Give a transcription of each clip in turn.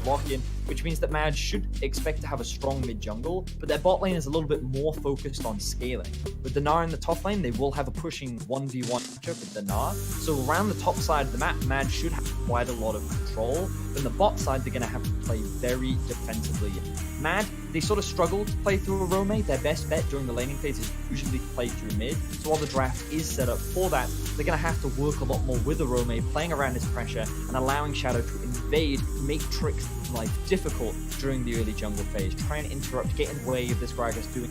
block in, which means that Mad should expect to have a strong mid jungle, but their bot lane is a little bit more focused on scaling. With the Gnar in the top lane, they will have a pushing 1v1 matchup with the Gnar, so around the top side of the map, Mad should have quite a lot of control. Then the bot side, they're going to have to play very defensively. Mad, they sort of struggle to play through a Rome. Their best bet during the laning phase is usually to play through mid, so while the draft is set up for that, they're going to have to work a lot more with the Rome, playing around his pressure and allowing Shadow to invade, make tricks life difficult during the early jungle phase, try and interrupt, get in the way of this Gragas doing.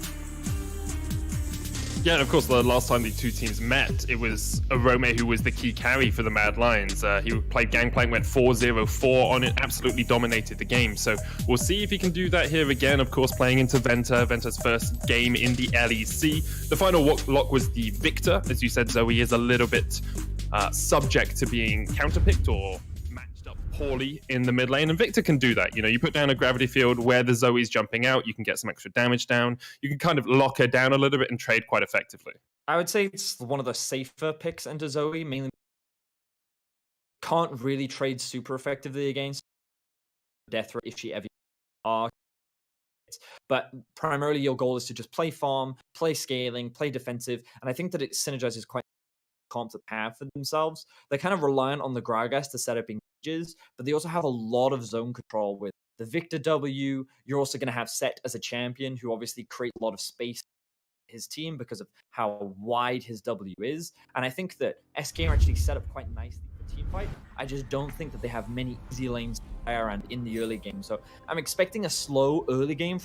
Yeah, and of course, the last time the two teams met, it was Arome who was the key carry for the Mad Lions. He played Gangplank, went 4-0-4 on it, absolutely dominated the game. So we'll see if he can do that here again, of course, playing into Venta, Venta's first game in the LEC. The final lock was the Victor. As you said, Zoe is a little bit subject to being counterpicked or matched up poorly in the mid lane, and Victor can do that. You know, you put down a gravity field where the Zoe's jumping out, you can get some extra damage down, you can kind of lock her down a little bit and trade quite effectively. I would say it's one of the safer picks into Zoe, mainly can't really trade super effectively against death rate if she ever are. But primarily your goal is to just play farm, play scaling, play defensive, and I think that it synergizes quite comps that have for themselves. They're kind of reliant on the Gragas to set up engages, but they also have a lot of zone control with the Victor W. You're also going to have Set as a champion who obviously creates a lot of space for his team because of how wide his W is. And I think that SK are actually set up quite nicely for team fight. I just don't think that they have many easy lanes to play around in the early game. So I'm expecting a slow early game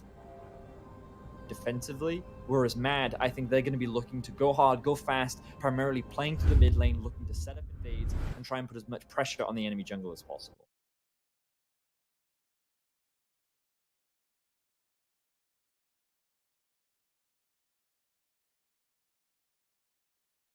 defensively, whereas Mad, I think they're going to be looking to go hard, go fast, primarily playing to the mid lane, looking to set up invades and try and put as much pressure on the enemy jungle as possible.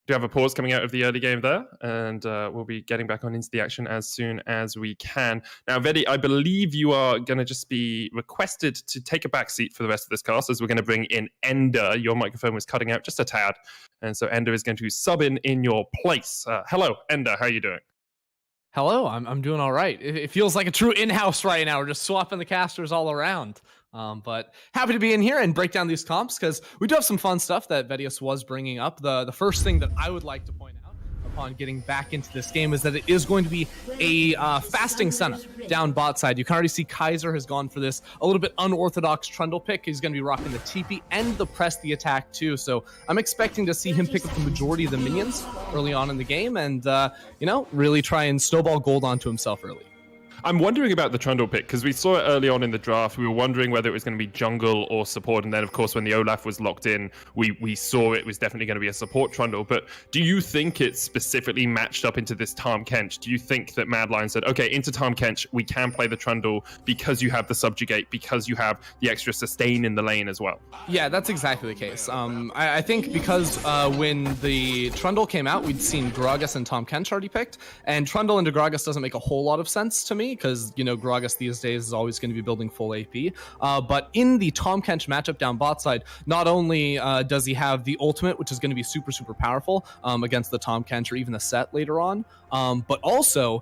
Do have a pause coming out of the early game there, and we'll be getting back on into the action as soon as we can. Now, Vedi, I believe you are going to just be requested to take a back seat for the rest of this cast, as we're going to bring in Ender. Your microphone was cutting out just a tad, and so Ender is going to sub in your place. Hello, Ender, how are you doing? Hello, I'm doing all right. It feels like a true in-house right now. We're just swapping the casters all around. But happy to be in here and break down these comps because we do have some fun stuff that Vedius was bringing up. The first thing that I would like to point out upon getting back into this game is that it is going to be a fasting Senna down bot side. You can already see Kaiser has gone for this a little bit unorthodox Trundle pick. He's going to be rocking the TP and the press the attack too. So I'm expecting to see him pick up the majority of the minions early on in the game and, you know, really try and snowball gold onto himself early. I'm wondering about the Trundle pick, because we saw it early on in the draft. We were wondering whether it was going to be jungle or support, and then, of course, when the Olaf was locked in, we saw it was definitely going to be a support Trundle. But do you think it's specifically matched up into this Tahm Kench? Do you think that Mad Lion said, okay, into Tahm Kench, we can play the Trundle because you have the Subjugate, because you have the extra sustain in the lane as well? Yeah, that's exactly the case. I think because when the Trundle came out, we'd seen Gragas and Tahm Kench already picked, and Trundle into Gragas doesn't make a whole lot of sense to me, because, you know, Gragas these days is always going to be building full AP. But in the Tahm Kench matchup down bot side, not only does he have the ultimate, which is going to be super, super powerful against the Tahm Kench or even the Set later on, but also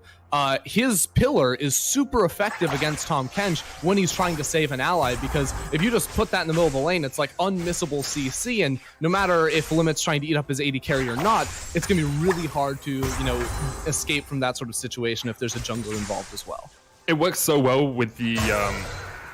his pillar is super effective against Tahm Kench when he's trying to save an ally, because if you just put that in the middle of the lane, it's like unmissable CC, and no matter if Limit's trying to eat up his AD carry or not, it's going to be really hard to, you know, escape from that sort of situation if there's a jungler involved as well. It works so well with the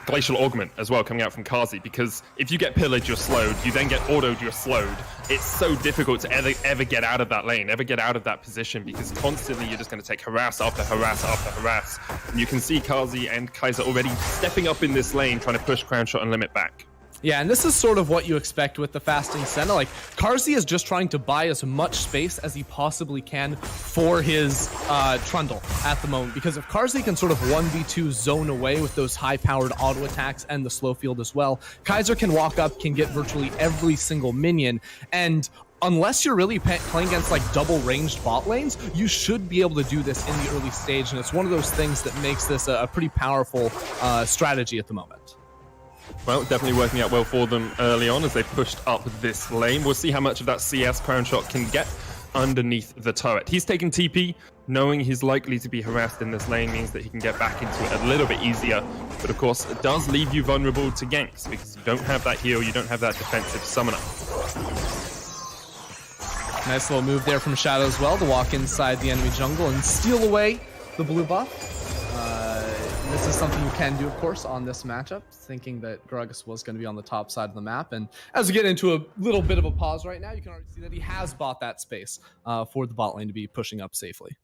Glacial Augment as well coming out from Kazi, because if you get pillared, you're slowed. You then get autoed, you're slowed. It's so difficult to ever get out of that lane, ever get out of that position, because constantly you're just going to take harass after harass after harass. And you can see Kazi and Kaiser already stepping up in this lane, trying to push Crown Shot and Limit back. Yeah, and this is sort of what you expect with the fasting Senna. Like, Karzi is just trying to buy as much space as he possibly can for his Trundle at the moment, because if Karzi can sort of 1v2 zone away with those high-powered auto attacks and the slow field as well, Kaiser can walk up, can get virtually every single minion, and unless you're really playing against like double ranged bot lanes, you should be able to do this in the early stage, and it's one of those things that makes this a pretty powerful strategy at the moment. Well, definitely working out well for them early on as they pushed up this lane. We'll see how much of that CS Crown Shot can get underneath the turret. He's taking TP. knowing he's likely to be harassed in this lane means that he can get back into it a little bit easier. But of course, it does leave you vulnerable to ganks because you don't have that heal, you don't have that defensive summoner. Nice little move there from Shadow as well to walk inside the enemy jungle and steal away the blue buff. This is something you can do, of course, on this matchup, thinking that Gragas was going to be on the top side of the map. And as we get into a little bit of a pause right now, you can already see that he has bought that space for the bot lane to be pushing up safely.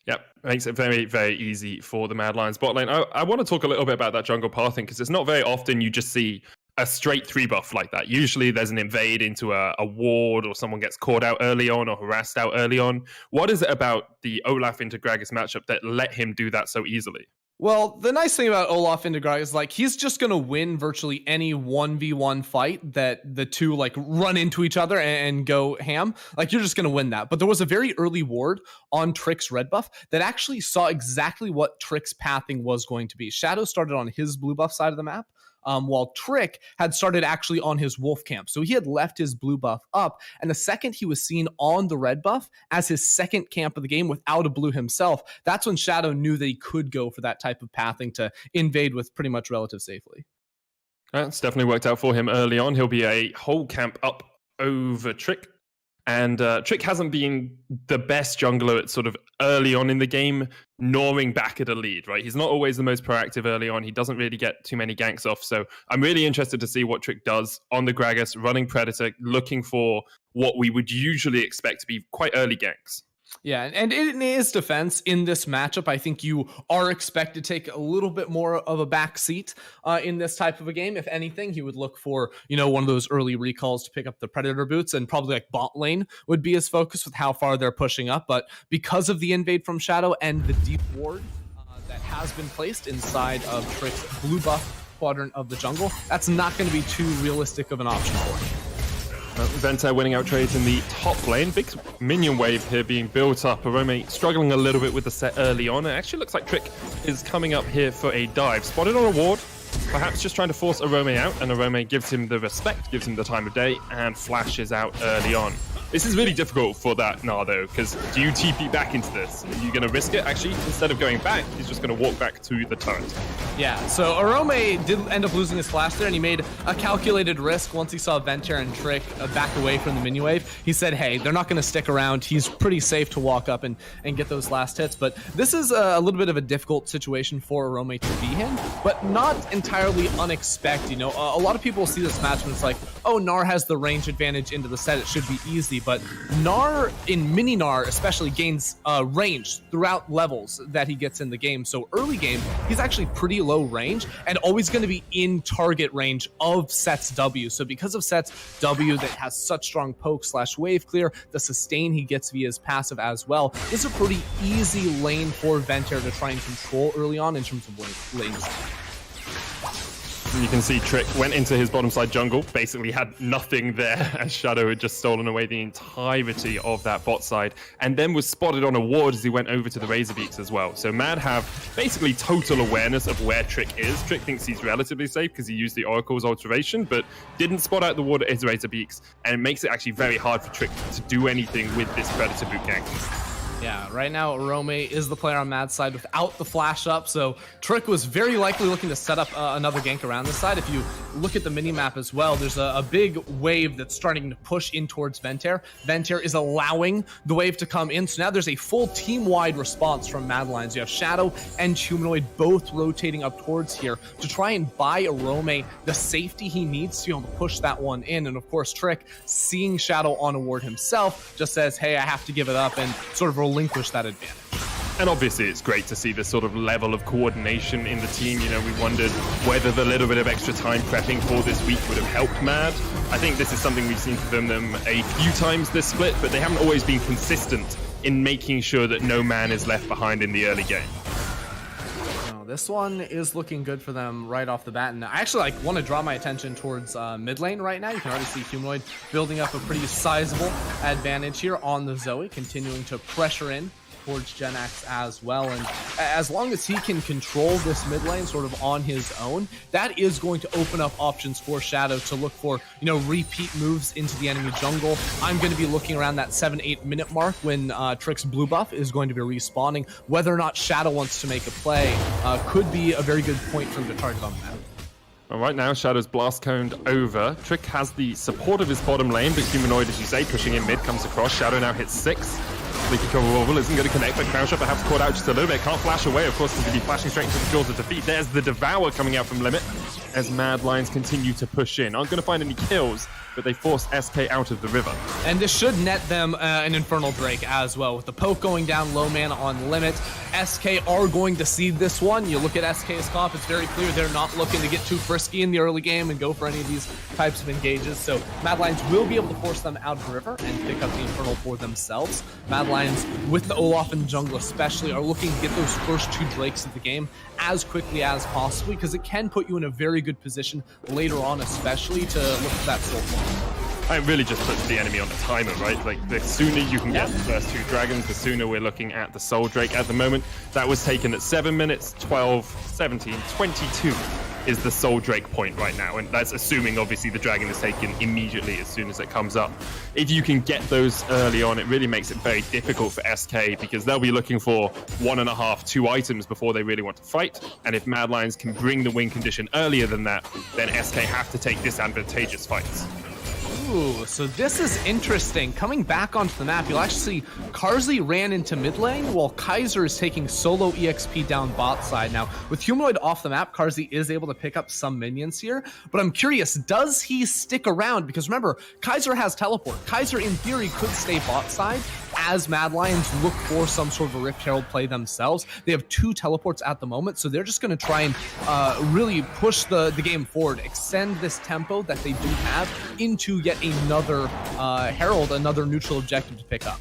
Yep, makes it very, very easy for the Mad Lions bot lane. I want to talk a little bit about that jungle pathing because it's not very often you just see a straight 3 buff like that. Usually there's an invade into a ward or someone gets caught out early on or harassed out early on. What is it about the Olaf into Gragas matchup that let him do that so easily? Well, the nice thing about Olaf into Gragas is like he's just going to win virtually any 1v1 fight that the two like run into each other and go ham. Like you're just going to win that. But there was a very early ward on Trick's red buff that actually saw exactly what Trick's pathing was going to be. Shadow started on his blue buff side of the map, while Trick had started actually on his wolf camp. So he had left his blue buff up, and the second he was seen on the red buff as his second camp of the game without a blue himself, that's when Shadow knew that he could go for that type of pathing to invade with pretty much relative safely. That's definitely worked out for him early on. He'll be a whole camp up over Trick. And Trick hasn't been the best jungler at sort of early on in the game, gnawing back at a lead, right? He's not always the most proactive early on. He doesn't really get too many ganks off. So I'm really interested to see what Trick does on the Gragas, running Predator, looking for what we would usually expect to be quite early ganks. Yeah, and in his defense, in this matchup, I think you are expected to take a little bit more of a back seat in this type of a game. If anything, he would look for, one of those early recalls to pick up the Predator boots, and probably like bot lane would be his focus with how far they're pushing up. But because of the invade from Shadow and the deep ward that has been placed inside of Trick's blue buff quadrant of the jungle, that's not going to be too realistic of an option for him. Venter winning out trades in the top lane. Big minion wave here being built up. Arome struggling a little bit with the set early on. It actually looks like Trick is coming up here for a dive. Spotted on a ward, perhaps just trying to force Arome out, and Arome gives him the respect, gives him the time of day, and flashes out early on. This is really difficult for that Gnar though, because do you TP back into this? Are you going to risk it? Actually, instead of going back, he's just going to walk back to the turret. Yeah, so Arome did end up losing his flash there, and he made a calculated risk once he saw Venter and Trick back away from the minion wave. He said, hey, they're not going to stick around. He's pretty safe to walk up and get those last hits. But this is a little bit of a difficult situation for Arome to be in, but not entirely unexpected. A lot of people see this match and it's like, oh, Gnar has the range advantage into the set. It should be easy. But Gnar, in mini Gnar especially, gains range throughout levels that he gets in the game. So early game, he's actually pretty low range and always going to be in target range of Set's W. So because of Set's W that has such strong poke / wave clear, the sustain he gets via his passive as well, this is a pretty easy lane for Venter to try and control early on in terms of lanes. You can see Trick went into his bottom side jungle, basically had nothing there as Shadow had just stolen away the entirety of that bot side, and then was spotted on a ward as he went over to the Razor Beaks as well. So Mad have basically total awareness of where Trick is. Trick thinks he's relatively safe because he used the Oracle's alteration, but didn't spot out the ward at his Razor Beaks, and it makes it actually very hard for Trick to do anything with this Predator boot gank. Yeah, right now Arome is the player on Mad's side without the flash up, so Trick was very likely looking to set up another gank around this side. If you look at the mini-map as well, there's a big wave that's starting to push in towards Venter. Venter is allowing the wave to come in, so now there's a full team-wide response from Mad Lions. You have Shadow and Humanoid both rotating up towards here to try and buy Arome the safety he needs to be able to push that one in. And of course, Trick, seeing Shadow on a ward himself, just says, hey, I have to give it up, and sort of relinquish that advantage. And obviously it's great to see this sort of level of coordination in the team. We wondered whether the little bit of extra time prepping for this week would have helped Mad. I think this is something we've seen from them a few times this split, but they haven't always been consistent in making sure that no man is left behind in the early game. This one is looking good for them right off the bat, and I actually want to draw my attention towards mid lane right now. You can already see Humanoid building up a pretty sizable advantage here on the Zoe, continuing to pressure in towards Genax as well. And as long as he can control this mid lane sort of on his own, that is going to open up options for Shadow to look for, repeat moves into the enemy jungle. I'm going to be looking around that 7-8 minute mark when Trick's blue buff is going to be respawning. Whether or not Shadow wants to make a play could be a very good point for him to target on the map. Well, right now, Shadow's blast coned over. Trick has the support of his bottom lane, but Humanoid, as you say, pushing in mid, comes across. Shadow now hits 6. Leaky cover Orville isn't going to connect, but Crownshot perhaps caught out just a little bit. Can't flash away, of course, because he'd be flashing straight into the jaws of defeat. There's the Devour coming out from Limit as Mad Lions continue to push in. Aren't going to find any kills, but they force SK out of the river. And this should net them an Infernal Drake as well. With the poke going down, low mana on Limit, SK are going to seed this one. You look at SK's comp, it's very clear they're not looking to get too frisky in the early game and go for any of these types of engages. So Mad Lions will be able to force them out of the river and pick up the Infernal for themselves. Mad Lions, with the Olaf in jungle especially, are looking to get those first 2 Drakes of the game as quickly as possible, because it can put you in a very good position later on, especially to look at that soul farm. It really just puts the enemy on the timer, right? Like, the sooner you can get the first 2 dragons, the sooner we're looking at the Soul Drake. At the moment, that was taken at 7 minutes, 12, 17, 22 is the Soul Drake point right now. And that's assuming, obviously, the dragon is taken immediately as soon as it comes up. If you can get those early on, it really makes it very difficult for SK, because they'll be looking for 1.5, 2 items before they really want to fight. And if Mad Lions can bring the win condition earlier than that, then SK have to take disadvantageous fights. Ooh, so this is interesting. Coming back onto the map, you'll actually see Karzi ran into mid lane while Kaiser is taking solo EXP down bot side. Now, with Humanoid off the map, Karzi is able to pick up some minions here, but I'm curious, does he stick around? Because remember, Kaiser has teleport. Kaiser, in theory, could stay bot side as Mad Lions look for some sort of a Rift Herald play themselves. They have 2 teleports at the moment, so they're just going to try and really push the game forward, extend this tempo that they do have into yet another Herald, another neutral objective to pick up.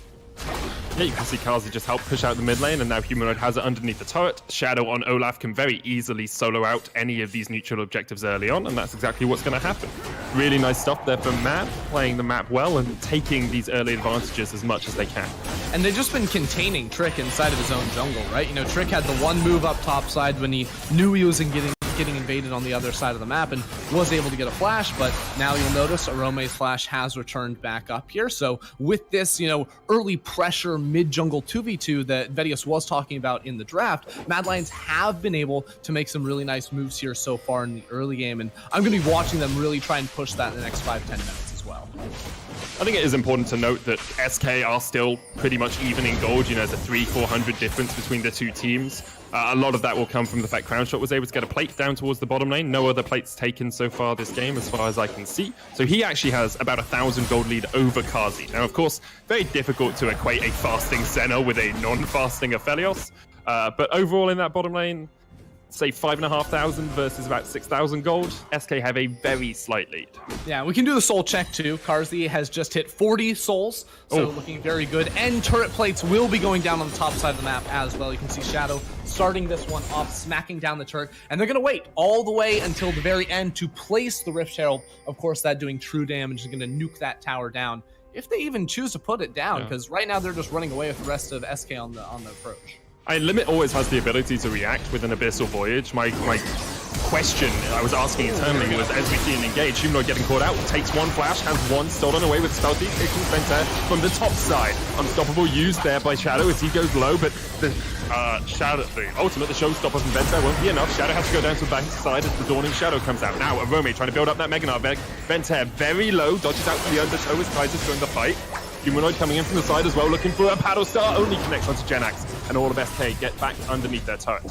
Yeah, you can see Karzi just help push out the mid lane, and now Humanoid has it underneath the turret. Shadow on Olaf can very easily solo out any of these neutral objectives early on, and that's exactly what's going to happen. Really nice stuff there from Mad, playing the map well and taking these early advantages as much as they can. And they've just been containing Trick inside of his own jungle, right? Trick had the one move up top side when he knew he was getting invaded on the other side of the map and was able to get a flash, but now you'll notice Arome's flash has returned back up here. So with this, early pressure mid-jungle 2v2 that Vedius was talking about in the draft, Mad Lions have been able to make some really nice moves here so far in the early game, and I'm going to be watching them really try and push that in the next 5-10 minutes as well. I think it is important to note that SK are still pretty much even in gold. There's a 300-400 difference between the 2 teams. A lot of that will come from the fact Crownshot was able to get a plate down towards the bottom lane. No other plates taken so far this game, as far as I can see. So he actually has about 1,000 gold lead over Karzi. Now, of course, very difficult to equate a fasting Senna with a non-fasting Aphelios. But overall in that bottom lane, say 5,500 versus about 6,000 gold. SK have a very slight lead. Yeah, we can do the soul check too. Karzi has just hit 40 souls, so looking very good. And turret plates will be going down on the top side of the map as well. You can see Shadow starting this one off, smacking down the turret, and they're going to wait all the way until the very end to place the Rift Herald. Of course, that doing true damage is going to nuke that tower down, if they even choose to put it down, because right now they're just running away with the rest of SK on the approach. Limit always has the ability to react with an Abyssal Voyage. My question I was asking internally was, as we see an engage, Humanoid getting caught out, takes 1 flash, has 1 stolen away with Stealthy, taking Venter from the top side. Unstoppable used there by Shadow as he goes low, but the ultimate, the showstopper from Venter won't be enough. Shadow has to go down to the back side as the Dawning Shadow comes out. Now, Arome trying to build up that Mega Knight. Venter very low, dodges out to the undertow as Kaiser's joined the fight. Humanoid coming in from the side as well, looking for a paddle star, only connects onto Genax, and all of SK get back underneath their turret.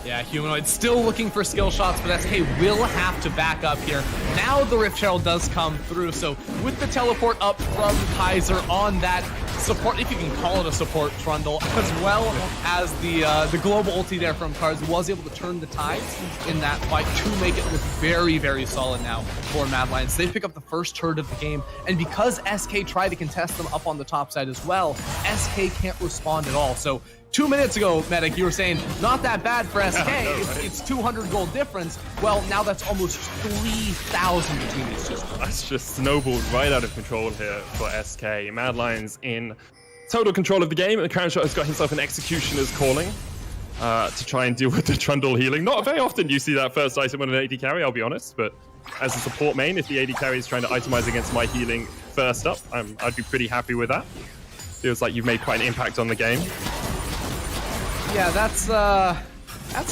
Yeah, Humanoid still looking for skill shots, but SK will have to back up here. Now the Rift Herald does come through, so with the teleport up from Kaiser on that support, if you can call it a support, Trundle, as well as the global ulti there from Karzi, was able to turn the tides in that fight to make it look very, very solid now for Mad Lions. They pick up the first turret of the game, and because SK tried to contest them up on the top side as well, SK can't respond at all. So 2 minutes ago, Medic, you were saying not that bad for SK. It's 200 gold difference. Well, now that's almost 3,000 between these two. That's just snowballed right out of control here for SK. Mad Lions in total control of the game, and Crownshot has got himself an Executioner's Calling to try and deal with the Trundle healing. Not very often do you see that first item on an AD carry, I'll be honest, but as a support main, if the AD carry is trying to itemize against my healing first up, I'd be pretty happy with that. Feels like you've made quite an impact on the game. Yeah, that's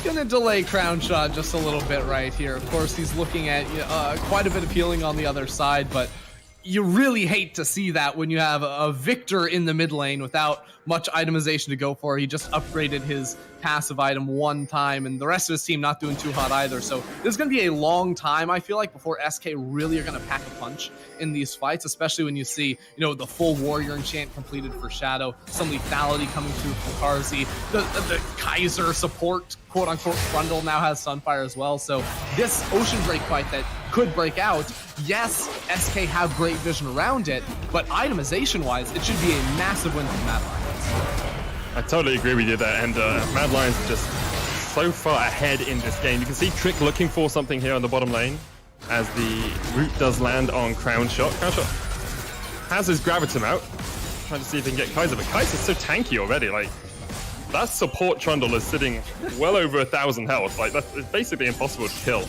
going to delay Crownshot just a little bit right here. Of course, he's looking at quite a bit of healing on the other side, but you really hate to see that when you have a Victor in the mid lane without much itemization to go for. He just upgraded his passive item one time, and the rest of his team not doing too hot either. So this is going to be a long time, I feel like, before SK really are going to pack a punch in these fights, especially when you see, the full Warrior enchant completed for Shadow, some lethality coming through from Karzi, the Kaiser support, quote-unquote, Trundle now has Sunfire as well. So this Ocean Drake fight that could break out, yes, SK have great vision around it, but itemization-wise, it should be a massive win for Mad Lions. I totally agree with you there, and Mad Lions are just so far ahead in this game. You can see Trick looking for something here on the bottom lane as the root does land on Crownshot. Crownshot has his Gravitum out, trying to see if he can get Kaiser, but Kaiser's so tanky already. Like, that support Trundle is sitting well over 1,000 health. Like, that's basically impossible to kill.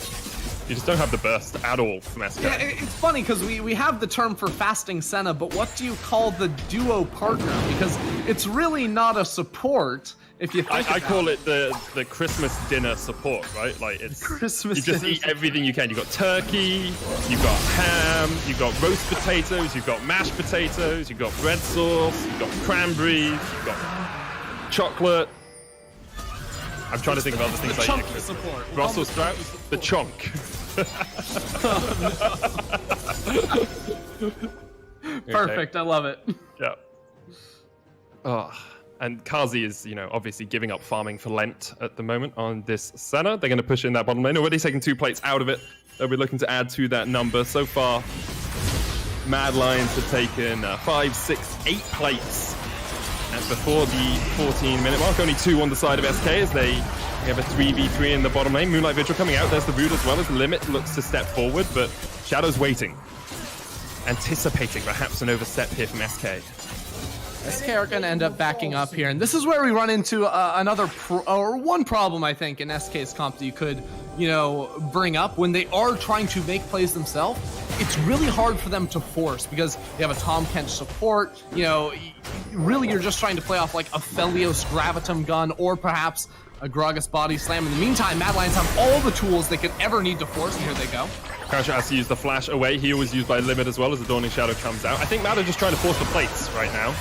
You just don't have the burst at all from SK. Yeah, it's funny because we have the term for fasting Senna, but what do you call the duo partner? Because it's really not a support if you think I call it the Christmas dinner support, right? Like, it's Christmas you just eat everything you can. You've got turkey, you've got ham, you've got roast potatoes, you've got mashed potatoes, you've got bread sauce, you've got cranberries, you've got chocolate. I'm trying to think of other things like support. Brussels sprouts, the chunk. Perfect, I love it. Yeah. Oh, and Kazi is, obviously giving up farming for Lent at the moment on this Senna. They're going to push in that bottom lane. Already taking 2 plates out of it. They'll be looking to add to that number. So far, Mad Lions have taken 5, 6, 8 plates. And before the 14-minute mark, only 2 on the side of SK as they have a 3v3 in the bottom lane. Moonlight Vigil coming out. There's the root as well as Limit looks to step forward, but Shadow's waiting. Anticipating perhaps an overstep here from SK. SK are going to end up backing up here, and this is where we run into one problem, I think, in SK's comp that you could, bring up. When they are trying to make plays themselves, it's really hard for them to force because they have a Tahm Kench support. Really you're just trying to play off like a Felios Gravitum gun or perhaps a Gragas Body Slam. In the meantime, Mad Lions have all the tools they could ever need to force, and here they go. Crownshot has to use the flash away. He was used by Limit as well as the Dawning Shadow comes out. I think Mad are just trying to force the plates right now.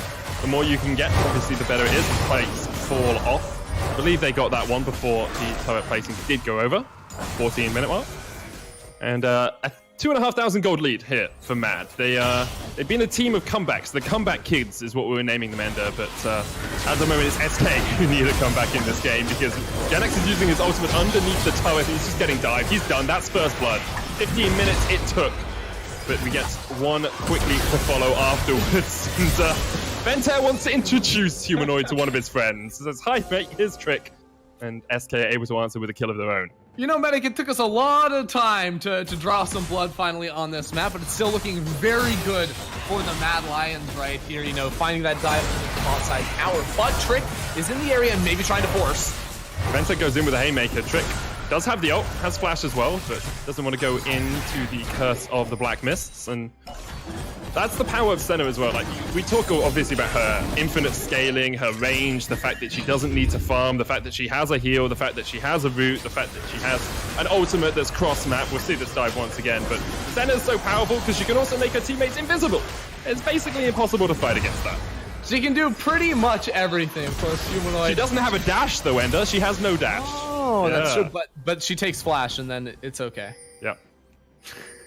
The more you can get, obviously, the better it is. The plates fall off. I believe they got that one before the turret placing did go over. 14-minute mark. And a 2,500 gold lead here for Mad. They've been a team of comebacks. The comeback kids is what we were naming them, Ender. But at the moment, it's SK who need a comeback in this game because Genex is using his ultimate underneath the turret. He's just getting dived. He's done. That's first blood. 15 minutes it took. But we get one quickly to follow afterwards. And Ventair wants to introduce Humanoid to one of his friends. He says, "Hi, mate, here's Trick." And SK are able to answer with a kill of their own. Medic, it took us a lot of time to draw some blood finally on this map, but it's still looking very good for the Mad Lions right here. Finding that dive on the bot side tower. But Trick is in the area and maybe trying to force. Ventair goes in with a Haymaker. Trick does have the ult, has flash as well, but doesn't want to go into the curse of the Black Mists. And that's the power of Senna as well. Like, we talk obviously about her infinite scaling, her range, the fact that she doesn't need to farm, the fact that she has a heal, the fact that she has a root, the fact that she has an ultimate that's cross-map. We'll see this dive once again, but Senna's so powerful because she can also make her teammates invisible. It's basically impossible to fight against that. She can do pretty much everything, of course, Humanoid. She doesn't have a dash though, Ender. She has no dash. Oh, yeah. That's true, but she takes flash and then it's okay. Yeah.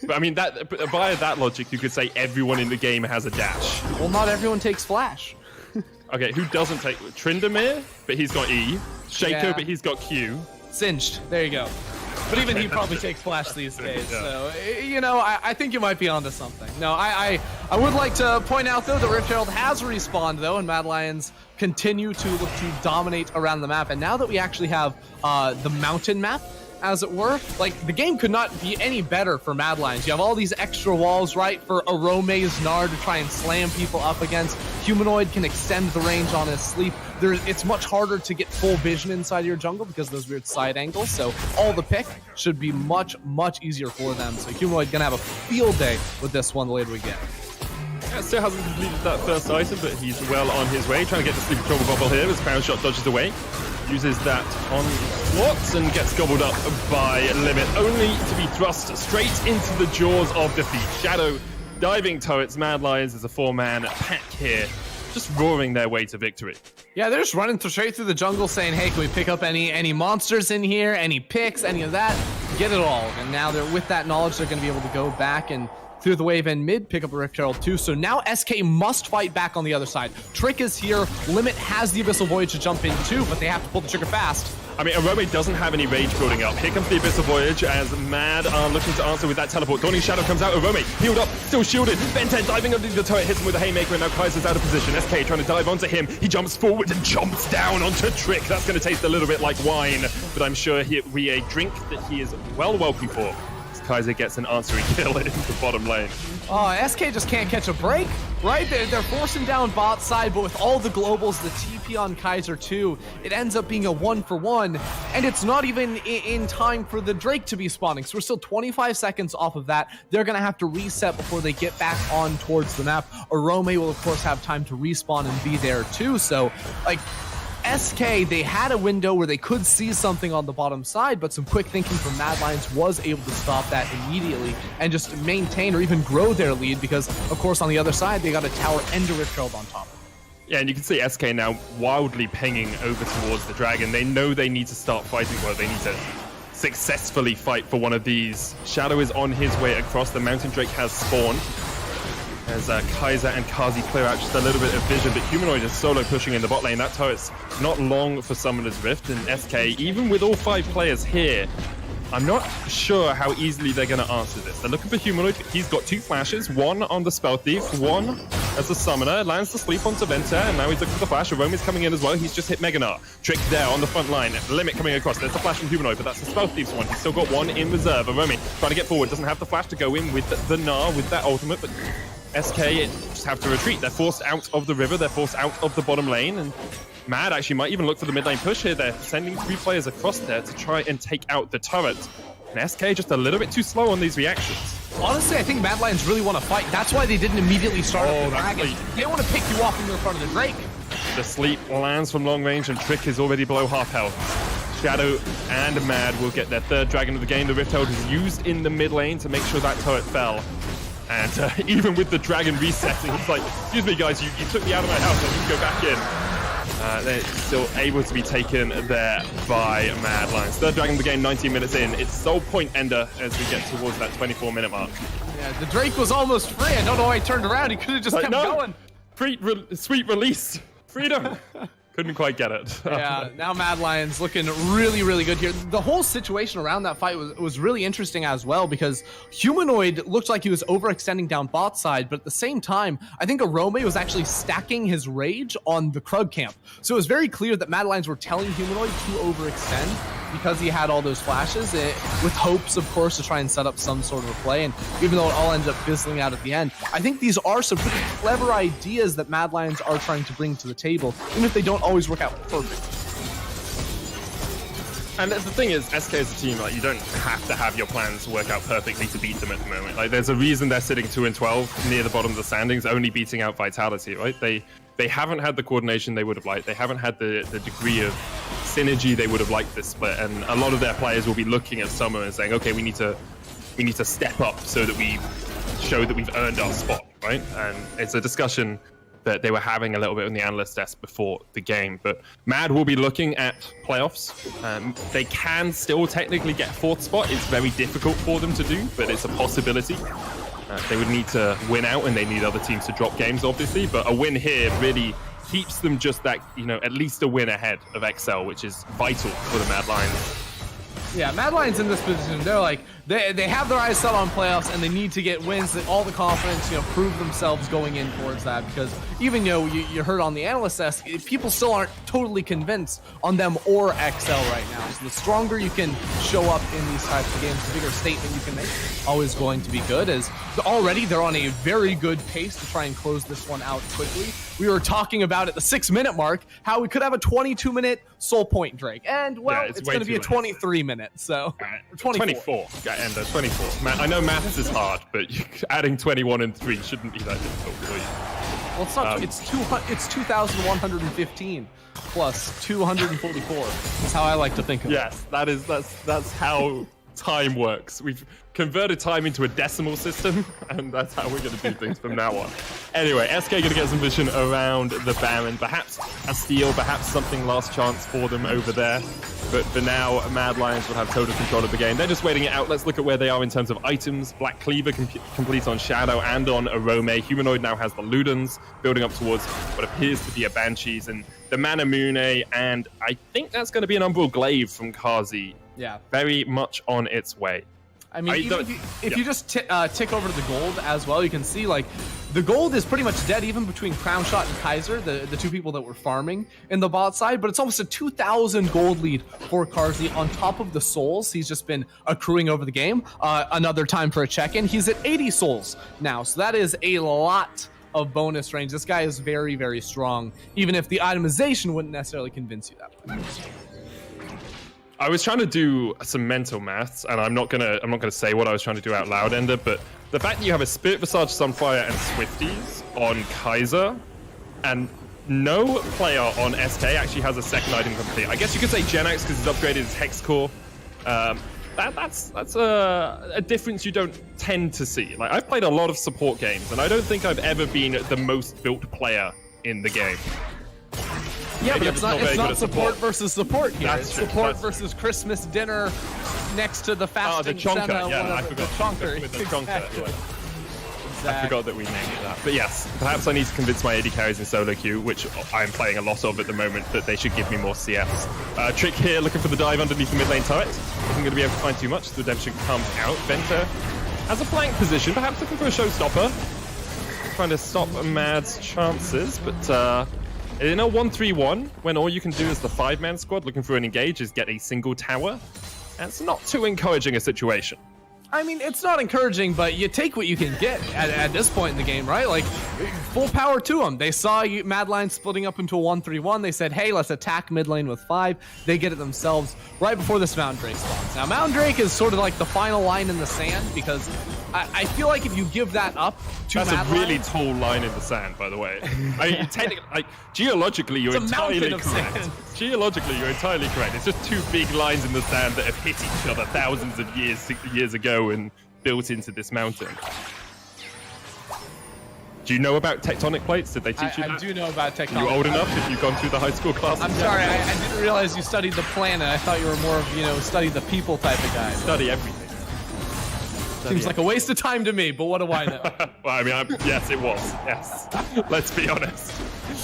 But I mean, by that logic, you could say everyone in the game has a dash. Well, not everyone takes flash. Okay, who doesn't take Tryndamere? But he's got E. Shaco, Yeah. But he's got Q. Singed. There you go. But even he probably takes flash these days. Yeah. So, I think you might be onto something. No, I would like to point out, though, that Rift Herald has respawned, though, and Mad Lions continue to look to dominate around the map. And now that we actually have the mountain map, as it were. Like, the game could not be any better for Mad Lions. You have all these extra walls, right, for Arome's Nard to try and slam people up against. Humanoid can extend the range on his sleep. It's much harder to get full vision inside your jungle because of those weird side angles, so all the pick should be much, much easier for them. So Humanoid gonna have a field day with this one the later we get. Yeah, still hasn't completed that first item, but he's well on his way. Trying to get the sleep trouble bubble here as Crown Shot dodges away. Uses that on Watts and gets gobbled up by Limit, only to be thrust straight into the jaws of defeat. Shadow diving turrets, Mad Lions as a 4-man pack here, just roaring their way to victory. Yeah, they're just running straight through the jungle saying, hey, can we pick up any monsters in here, any picks, any of that? Get it all. And now they're with that knowledge, they're going to be able to go back and through the wave in mid, pick up a Rift Herald too. So now SK must fight back on the other side. Trick is here. Limit has the Abyssal Voyage to jump in too, but they have to pull the trigger fast. I mean, Arome doesn't have any rage building up. Here comes the Abyssal Voyage as Mad are looking to answer with that teleport. Dawning Shadow comes out. Arome healed up, still shielded. Ben10 diving under the turret, hits him with a haymaker, and now Kaiser's out of position. SK trying to dive onto him. He jumps forward and jumps down onto Trick. That's going to taste a little bit like wine, but I'm sure he'll be a drink that he is well welcome for. Kaiser gets an answering kill in the bottom lane. Oh, SK just can't catch a break, right? They're forcing down bot side, but with all the globals, the TP on Kaiser too, it ends up being a 1-for-1, and it's not even in time for the Drake to be spawning. So we're still 25 seconds off of that. They're gonna have to reset before they get back on towards the map. Arome will of course have time to respawn and be there too. So like, SK, they had a window where they could see something on the bottom side, but some quick thinking from Mad Lions was able to stop that immediately and just maintain or even grow their lead because, of course, on the other side, they got a tower and a Rift Herald on top. Yeah, and you can see SK now wildly pinging over towards the Dragon. They know they need to start fighting, well, they need to successfully fight for one of these. Shadow is on his way across. The Mountain Drake has spawned. As Kaiser and Kazi clear out just a little bit of vision, but Humanoid is solo pushing in the bot lane. That turret's not long for Summoner's Rift, and SK, even with all 5 players here, I'm not sure how easily they're going to answer this. They're looking for Humanoid. He's got 2 flashes, one on the Spell Thief, one as a Summoner. Lands to sleep onto Venter, and now he's looking for the flash. Arome's coming in as well. He's just hit Meganar. Trick there on the front line. Limit coming across. There's the flash from Humanoid, but that's the Spell Thief's one. He's still got one in reserve. Arome trying to get forward. Doesn't have the flash to go in with the Gnar with that ultimate, but SK just have to retreat. They're forced out of the river. They're forced out of the bottom lane, and Mad actually might even look for the mid lane push here. They're sending 3 players across there to try and take out the turret. And SK just a little bit too slow on these reactions. Honestly, I think Mad Lions really want to fight. That's why they didn't immediately start up the Dragon. They want to pick you off when you're in front of the Drake. The sleep lands from long range, and Trick is already below half health. Shadow and Mad will get their 3rd Dragon of the game. The Rift Herald is used in the mid lane to make sure that turret fell. And even with the Dragon resetting, it's like, excuse me guys, you took me out of my house, I need to go back in. They're still able to be taken there by Mad Lions. 3rd Dragon of the game, 19 minutes in. It's sole point ender as we get towards that 24-minute mark. Yeah, the Drake was almost free. I don't know why he turned around. He could have just kept going. Sweet release. Freedom. Couldn't quite get it. Yeah, now Mad Lions looking really, really good here. The whole situation around that fight was really interesting as well because Humanoid looked like he was overextending down bot side, but at the same time, I think Arome was actually stacking his rage on the Krug camp. So it was very clear that Mad Lions were telling Humanoid to overextend because he had all those flashes, with hopes, of course, to try and set up some sort of a play. And even though it all ended up fizzling out at the end, I think these are some pretty clever ideas that Mad Lions are trying to bring to the table, even if they don't always work out perfect. And the thing is, SK as a team, like, you don't have to have your plans work out perfectly to beat them at the moment. Like, there's a reason they're sitting 2-12 near the bottom of the standings, only beating out Vitality, right? They haven't had the coordination they would have liked. They haven't had the degree of synergy they would have liked this split. And a lot of their players will be looking at Summer and saying, okay, we need to step up so that we show that we've earned our spot, right? And it's a discussion that they were having a little bit on the analyst desk before the game. But Mad will be looking at playoffs. They can still technically get 4th spot. It's very difficult for them to do, but it's a possibility. They would need to win out, and they need other teams to drop games, obviously. But a win here really keeps them just that, at least a win ahead of XL, which is vital for the Mad Lions. Yeah, Mad Lions in this position, they're like, they have their eyes set on playoffs and they need to get wins, that all the confidence, prove themselves going in towards that, because even, you heard on the analyst desk, people still aren't totally convinced on them or XL right now. So the stronger you can show up in these types of games, the bigger statement you can make, always going to be good, as already they're on a very good pace to try and close this one out quickly. We were talking about at the 6-minute mark, how we could have a 22-minute soul point Drake, and well, it's going to be a 23-minute, so 24. And 24. I know maths is hard, but adding 21 and 3 shouldn't be that difficult for you. Well, it's not. It's 2,115 plus 244. That's how I like to think of it. Yes, that's how time works. We've converted time into a decimal system, and that's how we're going to do things from now on. Anyway, SK going to get some vision around the Baron. Perhaps a steal, perhaps something last chance for them over there. But for now, Mad Lions will have total control of the game. They're just waiting it out. Let's look at where they are in terms of items. Black Cleaver complete on Shadow and on Arome. Humanoid now has the Ludens, building up towards what appears to be a Banshees and the Manamune, and I think that's going to be an Umbral Glaive from Kazi. Yeah. Very much on its way. I mean, if you just tick over to the gold as well, you can see, like, the gold is pretty much dead even between Crown Shot and Kaiser, the two people that were farming in the bot side, but it's almost a 2,000 gold lead for Karzi on top of the souls he's just been accruing over the game. Another time for a check-in. He's at 80 souls now, so that is a lot of bonus range. This guy is very, very strong, even if the itemization wouldn't necessarily convince you that way. I was trying to do some mental maths, and I'm not gonna say what I was trying to do out loud, Ender, but the fact that you have a Spirit Visage, Sunfire, and Swifties on Kaiser, and no player on SK actually has a second item complete. I guess you could say Genax because he's upgraded his Hex Core. That's a difference you don't tend to see. Like, I've played a lot of support games, and I don't think I've ever been the most built player in the game. Yeah, but it's not support versus support here. That's it's true. support versus Christmas dinner next to the fasting the Chonker. Senna, Yeah, I forgot. The Chonker. With the Chonker, Exactly. yeah. I forgot that we named it that. But yes, perhaps I need to convince my AD carries in solo queue, which I'm playing a lot of at the moment, that they should give me more CFs. Trick here, looking for the dive underneath the mid lane turret. Isn't going to be able to find too much. The redemption comes out. Venter has a flank position, perhaps looking for a showstopper. Trying to stop Mad's chances, but in a 1-3-1, when all you can do is the 5-man squad looking for an engage is get a single tower, that's not too encouraging a situation. I mean, it's not encouraging, but you take what you can get at this point in the game, right? Like, full power to them. They saw Mad Lions splitting up into a 1-3-1. They said, hey, let's attack mid lane with 5. They get it themselves right before this Mountain Drake spawns. Now, Mountain Drake is sort of like the final line in the sand, because I feel like if you give that up to That's Mad a really Lions, tall line in the sand, by the way. I mean, technically, like, geologically, you're entirely correct. Geologically, you're entirely correct. It's just two big lines in the sand that have hit each other thousands of years ago and built into this mountain. Do you know about tectonic plates? Did they teach you that? I do know about tectonic. Are you old enough if you've gone through the high school classes? I'm sorry, I didn't realize you studied the planet. I thought you were more of, study the people type of guy. Study everything. Seems like a waste of time to me, but what do I know? Well, I mean, yes, it was. Yes. Let's be honest.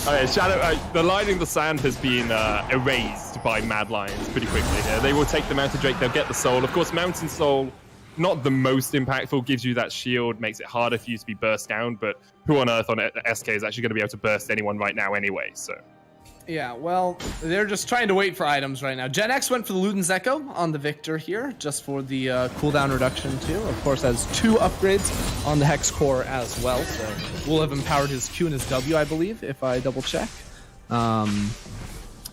Okay, Shadow, the line in the sand has been erased by Mad Lions pretty quickly here. They will take the Mountain Drake, they'll get the Soul. Of course, Mountain Soul, not the most impactful, gives you that shield, makes it harder for you to be burst down, but who on earth on SK is actually going to be able to burst anyone right now anyway, so... Yeah, well, they're just trying to wait for items right now. Gen X went for the Luden's Echo on the Victor here, just for the cooldown reduction too. Of course, has 2 upgrades on the Hex Core as well, so we'll have empowered his Q and his W, I believe, if I double check.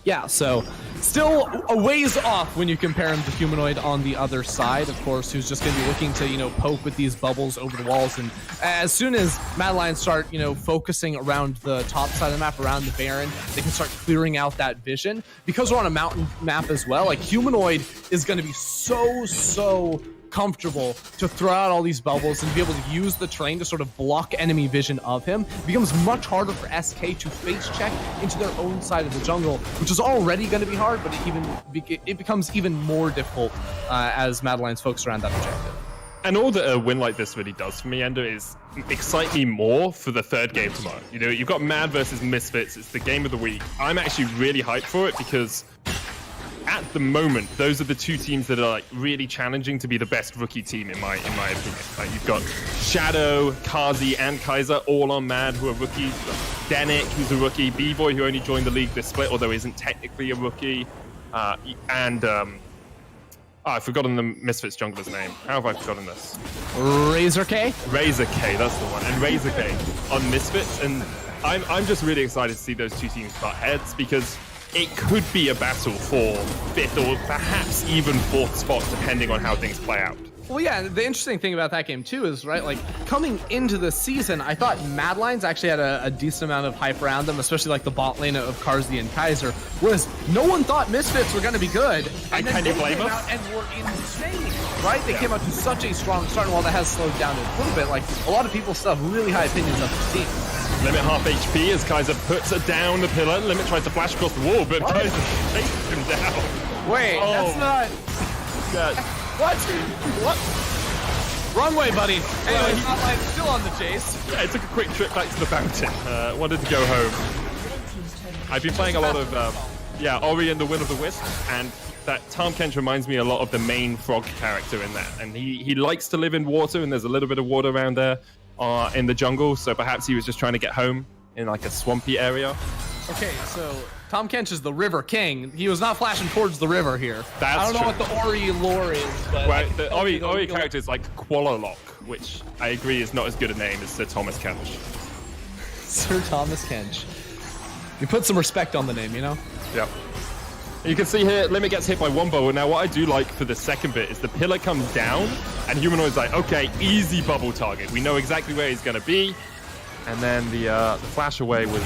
Yeah, so still a ways off when you compare him to Humanoid on the other side, of course, who's just going to be looking to, poke with these bubbles over the walls. And as soon as Mad Lions start, focusing around the top side of the map, around the Baron, they can start clearing out that vision. Because we're on a mountain map as well, like, Humanoid is going to be so comfortable to throw out all these bubbles and be able to use the terrain to sort of block enemy vision of him. It becomes much harder for SK to face check into their own side of the jungle, which is already going to be hard, but it becomes even more difficult as Mad Lions focus around that objective. And all that a win like this really does for me, Ender, is excite me more for the third game tomorrow. You've got Mad versus Misfits. It's the game of the week. I'm actually really hyped for it because at the moment, those are the two teams that are like really challenging to be the best rookie team in my opinion. Like you've got Shadow, Kazi, and Kaiser all on Mad who are rookies. Denick, who's a rookie. B-Boy, who only joined the league this split, although isn't technically a rookie. I've forgotten the Misfits jungler's name. How have I forgotten this? Razor K? Razor K, that's the one. And Razor K on Misfits. And I'm just really excited to see those two teams butt heads because it could be a battle for 5th or perhaps even 4th spot, depending on how things play out. Well, yeah, the interesting thing about that game, too, is, right, like, coming into the season, I thought Mad Lions actually had a decent amount of hype around them, especially, like, the bot lane of Karzi and Kaiser, whereas no one thought Misfits were going to be good. And can you blame them? And were insane, right? They came out to such a strong start, and while that has slowed down a little bit, like, a lot of people still have really high opinions of the team. Limit half HP as Kaiser puts it down the pillar. Limit tries to flash across the wall, but Kaiser takes him down. Wait, that's not... Yeah. What? Wrong way, buddy. Anyway, he's not like still on the chase. Yeah, I took a quick trip back to the fountain. Wanted to go home. I've been playing a lot of, Ori and the Will of the Wisp, and that Tahm Kench reminds me a lot of the main frog character in that. And he likes to live in water, and there's a little bit of water around there in the jungle, so perhaps he was just trying to get home in like a swampy area. Okay, so Tahm Kench is the River King. He was not flashing towards the river here. That's I don't know what the Ori lore is, but... Well, the Ori character is like Qualolock, which I agree is not as good a name as Sir Thomas Kench. Sir Thomas Kench. You put some respect on the name, you know? Yeah. You can see here, Limit gets hit by one bubble. Now, what I do like for the second bit is the pillar comes down, and Humanoid's like, okay, easy bubble target. We know exactly where he's going to be. And then the flash away was...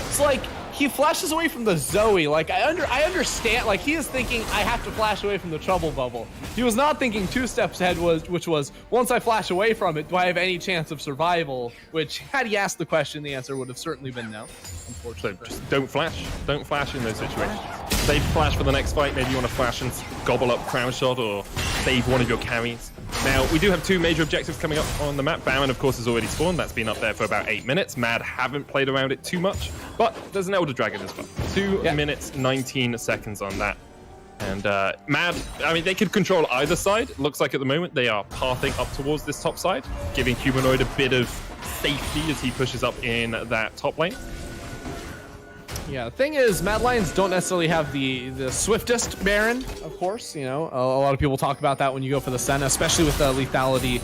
It's like, he flashes away from the Zoe. Like, I understand. Like, he is thinking, I have to flash away from the trouble bubble. He was not thinking 2 steps ahead, which was, once I flash away from it, do I have any chance of survival? Which, had he asked the question, the answer would have certainly been no. Unfortunately. So just don't flash. Don't flash in those situations. Save flash for the next fight. Maybe you want to flash and gobble up Crown Shot or save one of your carries. Now, we do have 2 major objectives coming up on the map. Baron, of course, has already spawned. That's been up there for about 8 minutes. Mad haven't played around it too much, but there's an Elder Dragon as well. 2 minutes, 19 seconds on that. And Mad, I mean, they could control either side. Looks like at the moment they are pathing up towards this top side, giving Humanoid a bit of safety as he pushes up in that top lane. Yeah, the thing is, Mad Lions don't necessarily have the swiftest Baron, of course. You know, a lot of people talk about that when you go for the Senna, especially with the lethality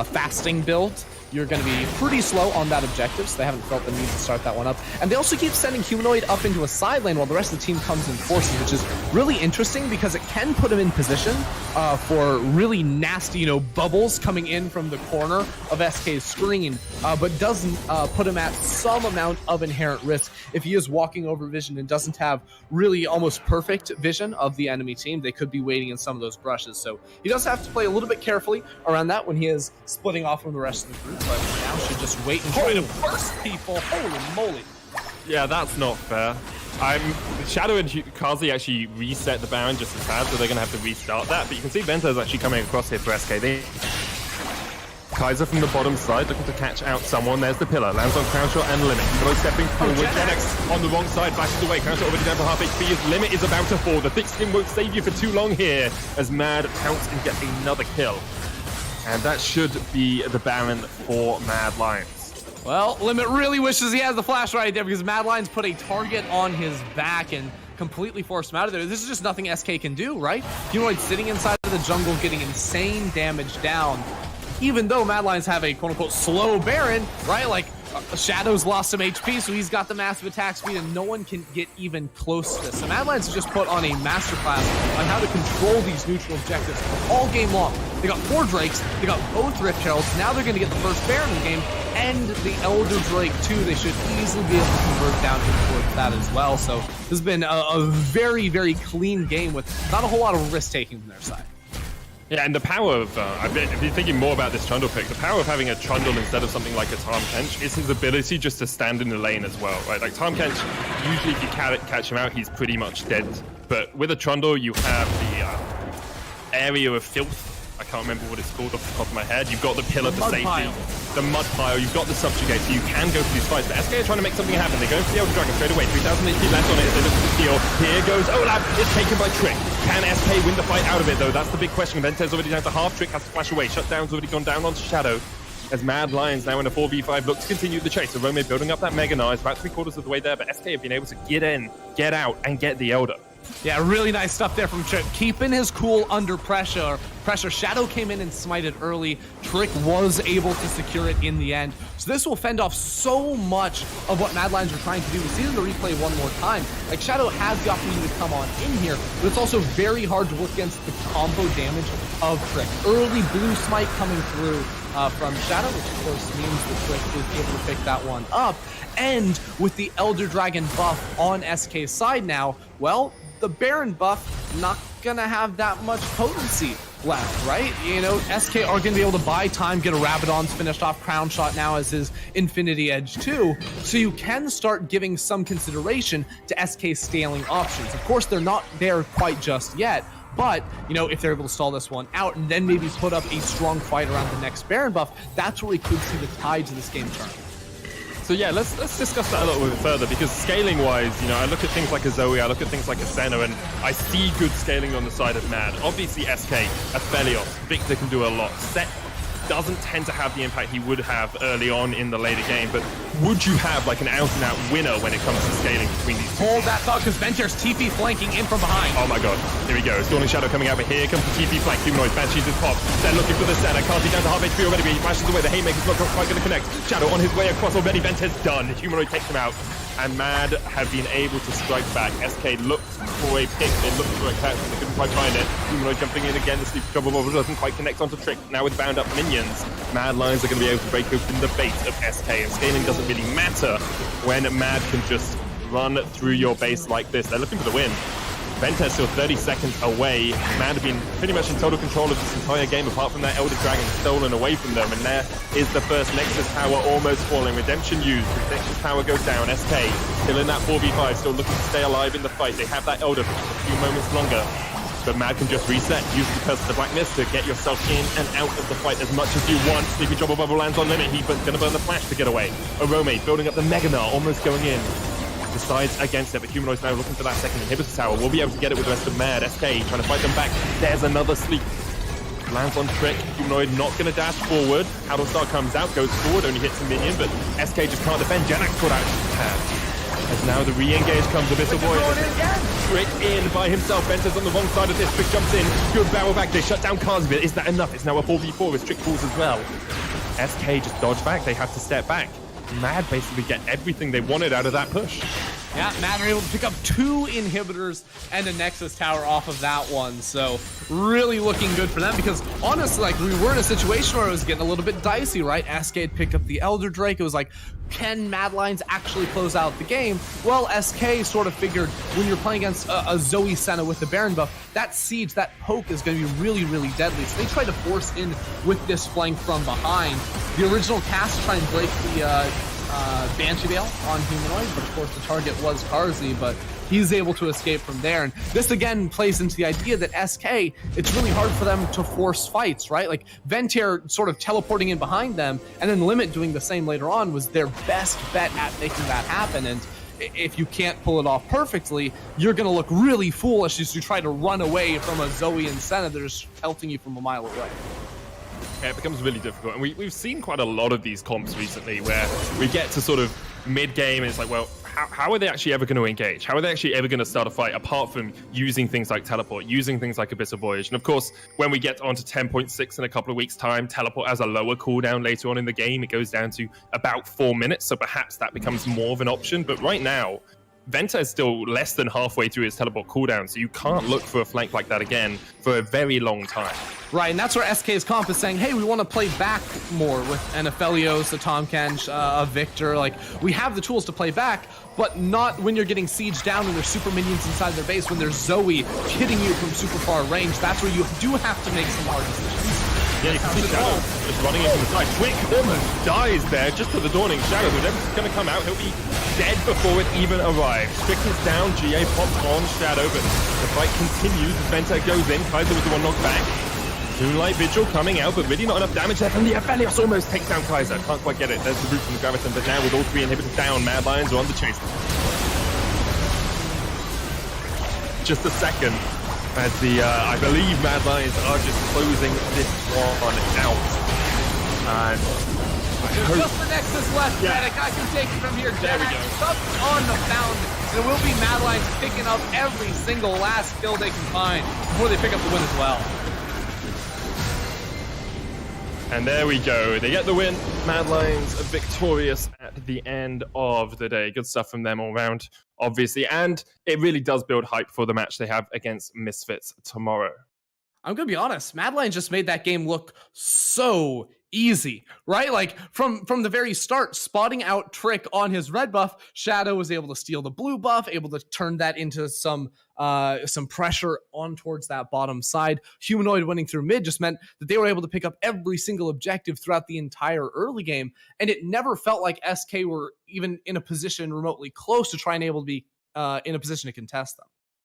fasting build. You're going to be pretty slow on that objective, so they haven't felt the need to start that one up. And they also keep sending Humanoid up into a side lane while the rest of the team comes in forces, which is really interesting because it can put him in position for really nasty, you know, bubbles coming in from the corner of SK's screen, but doesn't put him at some amount of inherent risk. If he is walking over vision and doesn't have really almost perfect vision of the enemy team, they could be waiting in some of those brushes. So he does have to play a little bit carefully around that when he is splitting off from the rest of the group. But now should just wait and try to burst people. Holy moly. Yeah, that's not fair. Shadow and Kazi actually reset the Baron just as bad, so they're going to have to restart that. But you can see Vento's actually coming across here for SK. Kaiser from the bottom side looking to catch out someone. There's the pillar. Lands on Crown Shot and Limit. Humanoid stepping forward. Genex on the wrong side, flashes away. Crown Shot already down for half HP. His Limit is about to fall. The thick skin won't save you for too long here as Mad pounce and get another kill. And that should be the Baron for Mad Lions. Well, Limit really wishes he has the flash right there because Mad Lions put a target on his back and completely forced him out of there. This is just nothing SK can do, right? Humanoid sitting inside of the jungle getting insane damage down. Even though Mad Lions have a quote-unquote slow Baron, right? Like, Shadow's lost some HP, so he's got the massive attack speed, and no one can get even close to this. So Mad Lions just put on a masterclass on how to control these neutral objectives all game long. They got 4 Drakes, they got both Rift Heralds, now they're going to get the first Baron in the game, and the Elder Drake too. They should easily be able to convert down towards that as well. So this has been a very, very clean game with not a whole lot of risk-taking from their side. Yeah, and the power of, I've been thinking more about this Trundle pick, the power of having a Trundle instead of something like a Tahm Kench is his ability just to stand in the lane as well, right? Like Tahm Kench, usually if you catch him out, he's pretty much dead. But with a Trundle, you have the area of filth, like can't remember what it's called off the top of my head. You've got the pillar for safety. Pile. The mud pile, you've got the subjugate, so you can go for these fights. But SK are trying to make something happen. They're going for the Elder Dragon straight away. 3,000 HP left on it as they look for the steal. Here goes Olaf. It's taken by Trick. Can SK win the fight out of it, though? That's the big question. Ventez already down to half. Trick has to flash away. Shutdown's already gone down onto Shadow. As Mad Lions now in a 4v5 look to continue the chase. So Rome building up that Mega Knives, about 3/4 of the way there, but SK have been able to get in, get out, and get the Elder. Yeah, really nice stuff there from Trick. Keeping his cool under pressure. Shadow came in and smited early. Trick was able to secure it in the end. So this will fend off so much of what Mad Lions are trying to do. We see them to replay one more time. Like, Shadow has the opportunity to come on in here, but it's also very hard to work against the combo damage of Trick. Early blue smite coming through from Shadow, which of course means that Trick is able to pick that one up. And with the Elder Dragon buff on SK's side now, well, the Baron buff not gonna have that much potency left, right? You know, SK are gonna be able to buy time, get a Rabadon's finished off, Crown Shot now as his Infinity Edge too, so you can start giving some consideration to SK scaling options. Of course, they're not there quite just yet, but, you know, if they're able to stall this one out and then maybe put up a strong fight around the next Baron buff, that's where we could see the tides of this game turn. So yeah, let's discuss that a little bit further, because scaling-wise, you know, I look at things like a Zoe, I look at things like a Senna, and I see good scaling on the side of Mad. Obviously, SK, Aphelios, Victor can do a lot. Set doesn't tend to have the impact he would have early on in the later game, but would you have like an out-and-out winner when it comes to scaling between these two? Hold that thought, because Venter's TP flanking in from behind. Oh my god, here we go. Dawning Shadow coming out, but here comes the TP flank. Humanoid, Banshees is pop. They're looking for the Senna. Can't down to half HP already, but he flashes away. The Haymaker's not quite going to connect. Shadow on his way across already. Venter's done. Humanoid takes him out. And Mad have been able to strike back. SK looked for a pick, they looked for a catch, and they couldn't quite find it. Humanoid jumping in again, the Sleep Trouble doesn't quite connect onto Trick. Now with bound up minions, Mad Lions are going to be able to break open the bait of SK, and scaling doesn't really matter when Mad can just run through your base like this. They're looking for the win. Ventez still 30 seconds away. Mad have been pretty much in total control of this entire game, apart from that Elder Dragon stolen away from them. And there is the first Nexus Tower almost falling. Redemption used. The Nexus Tower goes down. SK still in that 4v5, still looking to stay alive in the fight. They have that Elder for just a few moments longer. But Mad can just reset, use the Curse of the Blackness to get yourself in and out of the fight as much as you want. Sleepy Trouble Bubble lands on limit. He's going to burn the flash to get away. Arome building up the Mega Gnar, almost going in. Decides against it, but Humanoid's now looking for that second inhibitor tower. We'll be able to get it with the rest of Mad. SK trying to fight them back. There's another sleep. Lands on Trick. Humanoid not going to dash forward. Star comes out, goes forward, only hits a minion, but SK just can't defend. Janak caught out his pad. As now the re-engage comes, Abyssal Void. Trick in by himself. Venter's on the wrong side of this. Trick jumps in. Good barrel back. They shut down Karsvit. Is that enough? It's now a 4v4 as Trick falls as well. SK just dodge back. They have to step back. Mad basically get everything they wanted out of that push. Yeah, Mad are able to pick up 2 inhibitors and a Nexus Tower off of that one, so really looking good for them, because honestly, like, we were in a situation where it was getting a little bit dicey, right? SK had picked up the Elder Drake. It was like, can Mad Lions actually close out the game? Well, SK sort of figured when you're playing against a Zoe Senna with the Baron buff, that siege, that poke is going to be really, really deadly. So they tried to force in with this flank from behind. The original cast to try and break the Banshee Veil on Humanoid, but of course the target was Karzi, but he's able to escape from there. And this again plays into the idea that SK, it's really hard for them to force fights, right? Like Ventier sort of teleporting in behind them and then Limit doing the same later on was their best bet at making that happen. And if you can't pull it off perfectly, you're going to look really foolish as you try to run away from a Zoe and Senna that is pelting you from a mile away. Yeah, it becomes really difficult. And we've seen quite a lot of these comps recently where we get to sort of mid-game and it's like, well, how are they actually ever going to engage? How are they actually ever going to start a fight apart from using things like Teleport, using things like Abyssal Voyage? And of course, when we get onto 10.6 in a couple of weeks' time, Teleport has a lower cooldown later on in the game. It goes down to about 4 minutes, so perhaps that becomes more of an option. But right now, Venta is still less than halfway through his teleport cooldown, so you can't look for a flank like that again for a very long time. Right, and that's where SK's comp is saying, hey, we want to play back more with an Aphelios, a Tahm Kench, a Victor. Like, we have the tools to play back, but not when you're getting sieged down and there's super minions inside their base, when there's Zoe hitting you from super far range. That's where you do have to make some hard decisions. Yeah, you can see Shadow just running into the side. Quick almost dies there just to the Dawning Shadow. Whenever's going to come out, he'll be dead before it even arrives. Strick is down, GA pops on Shadow, but the fight continues. Venta goes in, Kaiser with the one knocked back. Moonlight Vigil coming out, but really not enough damage there from the Aphelios. Almost takes down Kaiser. Can't quite get it. There's the root from the Graviton, but now with all 3 inhibitors down, Mad Lions are on the chase. Just a second as the, I believe Mad Lions are just closing this one out. And just the Nexus left, Medic. I can take it from here. There we go. Stuck on the fountain. And it will be Mad Lions picking up every single last kill they can find before they pick up the win as well. And there we go. They get the win. Mad Lions are victorious at the end of the day. Good stuff from them all round, obviously. And it really does build hype for the match they have against Misfits tomorrow. I'm gonna be honest, Mad Lions just made that game look so easy, right? Like from the very start, spotting out Trick on his red buff, Shadow was able to steal the blue buff, able to turn that into some pressure on towards that bottom side. Humanoid winning through mid just meant that they were able to pick up every single objective throughout the entire early game, and it never felt like SK were even in a position remotely close to trying able to be in a position to contest them.